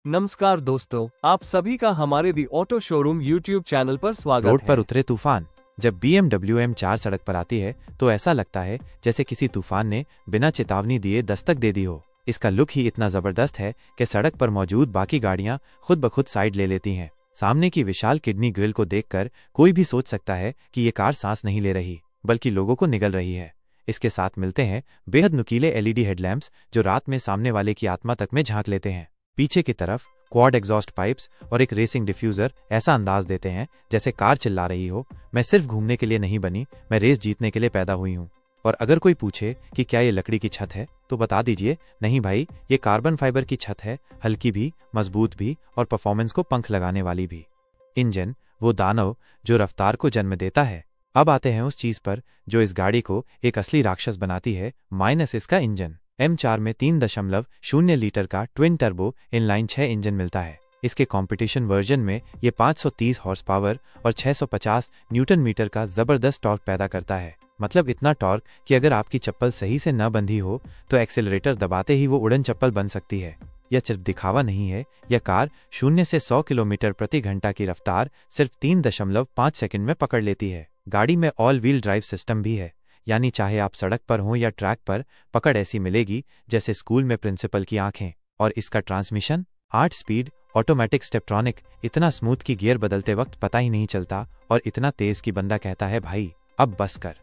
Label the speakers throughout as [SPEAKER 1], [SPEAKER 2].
[SPEAKER 1] नमस्कार दोस्तों, आप सभी का हमारे दी ऑटो शोरूम यूट्यूब चैनल पर स्वागत
[SPEAKER 2] रोड
[SPEAKER 1] है।
[SPEAKER 2] पर उतरे तूफान। जब BMW M4 सड़क पर आती है तो ऐसा लगता है जैसे किसी तूफान ने बिना चेतावनी दिए दस्तक दे दी हो। इसका लुक ही इतना जबरदस्त है कि सड़क पर मौजूद बाकी गाड़ियां खुद ब खुद साइड ले लेती हैं। सामने की विशाल किडनी ग्रिल को देखकर कोई भी सोच सकता है कि ये कार सांस नहीं ले रही बल्कि लोगों को निगल रही है। इसके साथ मिलते हैं बेहद नुकीले LED हेडलैम्प्स जो रात में सामने वाले की आत्मा तक में झांक लेते हैं। पीछे की तरफ क्वाड एग्जॉस्ट पाइप्स और एक रेसिंग डिफ्यूजर ऐसा अंदाज देते हैं जैसे कार चिल्ला रही हो, मैं सिर्फ घूमने के लिए नहीं बनी, मैं रेस जीतने के लिए पैदा हुई हूँ। और अगर कोई पूछे कि क्या ये लकड़ी की छत है तो बता दीजिए, नहीं भाई, ये कार्बन फाइबर की छत है, हल्की भी, मजबूत भी और परफॉर्मेंस को पंख लगाने वाली भी। इंजन, वो दानव जो रफ्तार को जन्म देता है। अब आते हैं उस चीज पर जो इस गाड़ी को एक असली राक्षस बनाती है, माइनस इसका इंजन। M4 में 3.0 लीटर का ट्विन टर्बो इनलाइन 6 इंजन मिलता है। इसके कंपटीशन वर्जन में ये 530 हॉर्स पावर और 650 न्यूटन मीटर का जबरदस्त टॉर्क पैदा करता है। मतलब इतना टॉर्क कि अगर आपकी चप्पल सही से न बंधी हो तो एक्सेलरेटर दबाते ही वो उड़न चप्पल बन सकती है। यह सिर्फ दिखावा नहीं है, यह कार 0 से 100 किलोमीटर प्रति घंटा की रफ्तार सिर्फ 3.5 सेकंड में पकड़ लेती है। गाड़ी में ऑल व्हील ड्राइव सिस्टम भी है, यानी चाहे आप सड़क पर हों या ट्रैक पर, पकड़ ऐसी मिलेगी जैसे स्कूल में प्रिंसिपल की आंखें। और इसका ट्रांसमिशन 8 स्पीड ऑटोमेटिक स्टेप्ट्रॉनिक, इतना स्मूथ कि गियर बदलते वक्त पता ही नहीं चलता और इतना तेज कि बंदा कहता है भाई अब बस कर।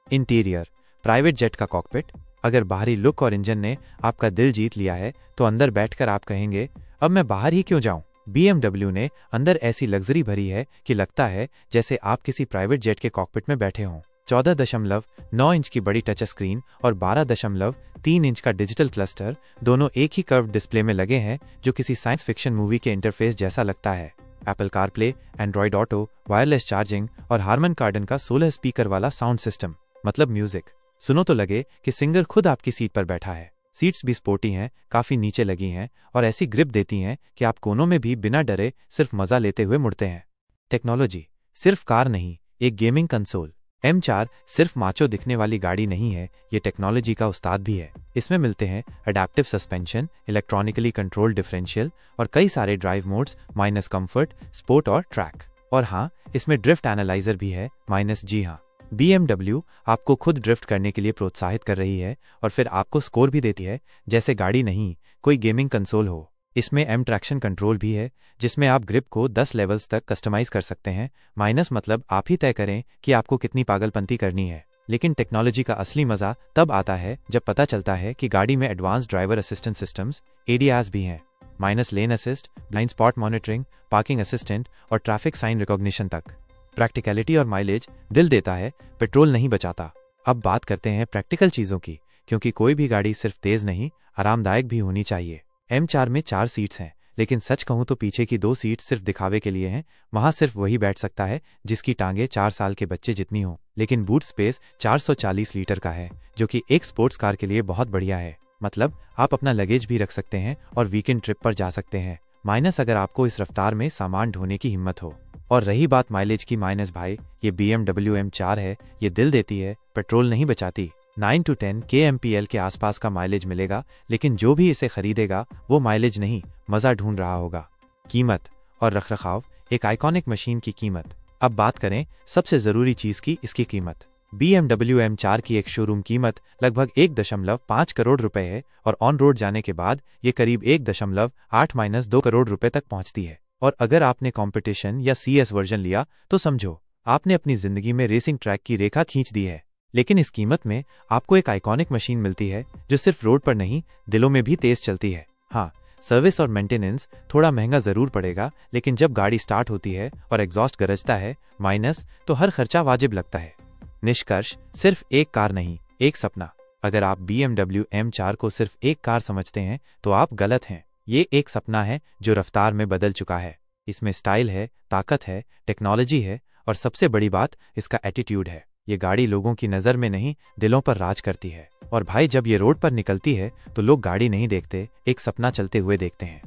[SPEAKER 2] इंटीरियर, प्राइवेट जेट का कॉकपिट। अगर बाहरी लुक और इंजन ने आपका दिल जीत लिया है तो अंदर बैठकर आप कहेंगे अब मैं बाहर ही क्यों जाऊं। BMW ने अंदर ऐसी लग्जरी भरी है कि लगता है जैसे आप किसी प्राइवेट जेट के कॉकपिट में बैठे हों। 14.9 इंच की बड़ी टच स्क्रीन और 12.3 इंच का डिजिटल क्लस्टर दोनों एक ही कर्व डिस्प्ले में लगे हैं जो किसी साइंस फिक्शन मूवी के इंटरफेस जैसा लगता है। Apple CarPlay, Android auto, wireless charging और हारमन कार्डन का 16 स्पीकर वाला साउंड सिस्टम। मतलब म्यूजिक सुनो तो लगे कि सिंगर खुद आपकी सीट पर बैठा है। सीट्स भी स्पोर्टी हैं, काफी नीचे लगी हैं और ऐसी ग्रिप देती हैं कि आप कोनों में भी बिना डरे सिर्फ मजा लेते हुए मुड़ते हैं। टेक्नोलॉजी, सिर्फ कार नहीं, एक गेमिंग कंसोल। M4 सिर्फ माचो दिखने वाली गाड़ी नहीं है, ये टेक्नोलॉजी का उस्ताद भी है। इसमें मिलते हैं adaptive suspension, electronically controlled differential और कई सारे drive modes, minus comfort, sport और ट्रैक। और हाँ, इसमें ड्रिफ्ट एनालाइजर भी है, माइनस। जी हाँ, BMW आपको खुद ड्रिफ्ट करने के लिए प्रोत्साहित कर रही है और फिर आपको स्कोर भी देती है जैसे गाड़ी नहीं, कोई गेमिंग कंसोल हो। इसमें M ट्रैक्शन कंट्रोल भी है जिसमें आप ग्रिप को 10 लेवल्स तक कस्टमाइज कर सकते हैं। माइनस मतलब आप ही तय करें कि आपको कितनी पागलपंती करनी है। लेकिन टेक्नोलॉजी का असली मजा तब आता है जब पता चलता है कि गाड़ी में advance driver assistant systems ADAS भी हैं। माइनस लेन assist, blind spot monitoring, parking assistant और ट्रैफिक साइन रिकॉग्निशन तक। प्रैक्टिकलिटी और माइलेज दिल देता है, पेट्रोल नहीं बचाता। अब बात करते हैं प्रैक्टिकल चीजों की, क्योंकि कोई भी गाड़ी सिर्फ तेज नहीं, आरामदायक भी होनी चाहिए। M4 में 4 सीट्स हैं, लेकिन सच कहूं तो पीछे की 2 सीट सिर्फ दिखावे के लिए हैं। वहां सिर्फ वही बैठ सकता है जिसकी टांगे 4 साल के बच्चे जितनी हो। लेकिन बूट स्पेस 440 लीटर का है, जो कि एक स्पोर्ट्स कार के लिए बहुत बढ़िया है। मतलब आप अपना लगेज भी रख सकते हैं और वीकेंड ट्रिप पर जा सकते हैं। माइनस अगर आपको इस रफ्तार में सामान ढोने की हिम्मत हो। और रही बात माइलेज की, माइनस भाई, ये BMW M4 है, ये दिल देती है, पेट्रोल नहीं बचाती। 9 to 10 kmpl के आसपास का माइलेज मिलेगा, लेकिन जो भी इसे खरीदेगा वो माइलेज नहीं, मजा ढूंढ रहा होगा। कीमत और रखरखाव, एक आइकॉनिक मशीन की कीमत। अब बात करें सबसे जरूरी चीज की, इसकी कीमत। BMW M4 की एक शोरूम कीमत लगभग 1.5 करोड़ रुपए है और ऑन रोड जाने के बाद ये करीब 1.8-2 करोड़ रुपए तक पहुंचती है। और अगर आपने कंपटीशन या CS वर्जन लिया तो समझो आपने अपनी जिंदगी में रेसिंग ट्रैक की रेखा खींच दी है। लेकिन इस कीमत में आपको एक आइकॉनिक मशीन मिलती है जो सिर्फ रोड पर नहीं, दिलों में भी तेज चलती है। हाँ, सर्विस और मेंटेनेंस थोड़ा महंगा जरूर पड़ेगा, लेकिन जब गाड़ी स्टार्ट होती है और एग्जॉस्ट गरजता है, माइनस, तो हर खर्चा वाजिब लगता है। निष्कर्ष, सिर्फ एक कार नहीं, एक सपना। अगर आप BMW M4 को सिर्फ एक कार समझते हैं तो आप गलत हैं। ये एक सपना है जो रफ्तार में बदल चुका है। इसमें स्टाइल है, ताकत है, टेक्नोलॉजी है और सबसे बड़ी बात इसका एटीट्यूड है। ये गाड़ी लोगों की नज़र में नहीं, दिलों पर राज करती है। और भाई, जब ये रोड पर निकलती है तो लोग गाड़ी नहीं देखते, एक सपना चलते हुए देखते हैं।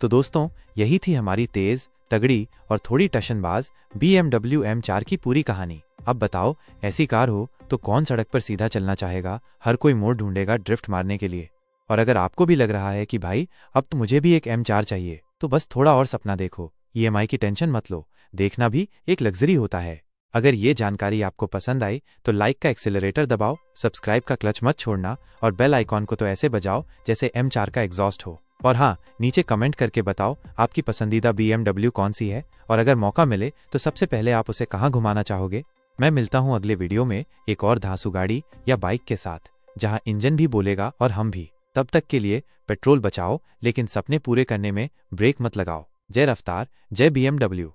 [SPEAKER 2] तो दोस्तों, यही थी हमारी तेज, तगड़ी और थोड़ी टशनबाज BMW M4 की पूरी कहानी। अब बताओ, ऐसी कार हो तो कौन सड़क पर सीधा चलना चाहेगा, हर कोई मोड़ ढूंढेगा ड्रिफ्ट मारने के लिए। और अगर आपको भी लग रहा है कि भाई अब तो मुझे भी एक M4 चाहिए, तो बस थोड़ा और सपना देखो, ईएमआई की टेंशन मत लो, देखना भी एक लग्जरी होता है। अगर ये जानकारी आपको पसंद आई तो लाइक का एक्सेलरेटर दबाओ, सब्सक्राइब का क्लच मत छोड़ना और बेल आइकॉन को तो ऐसे बजाओ जैसे M4 का एग्जॉस्ट हो। और हाँ, नीचे कमेंट करके बताओ आपकी पसंदीदा BMW कौन सी है और अगर मौका मिले तो सबसे पहले आप उसे कहाँ घुमाना चाहोगे। मैं मिलता हूँ अगले वीडियो में एक और धांसू गाड़ी या बाइक के साथ, जहाँ इंजन भी बोलेगा और हम भी। तब तक के लिए पेट्रोल बचाओ लेकिन सपने पूरे करने में ब्रेक मत लगाओ। जय रफ्तार, जय BMW।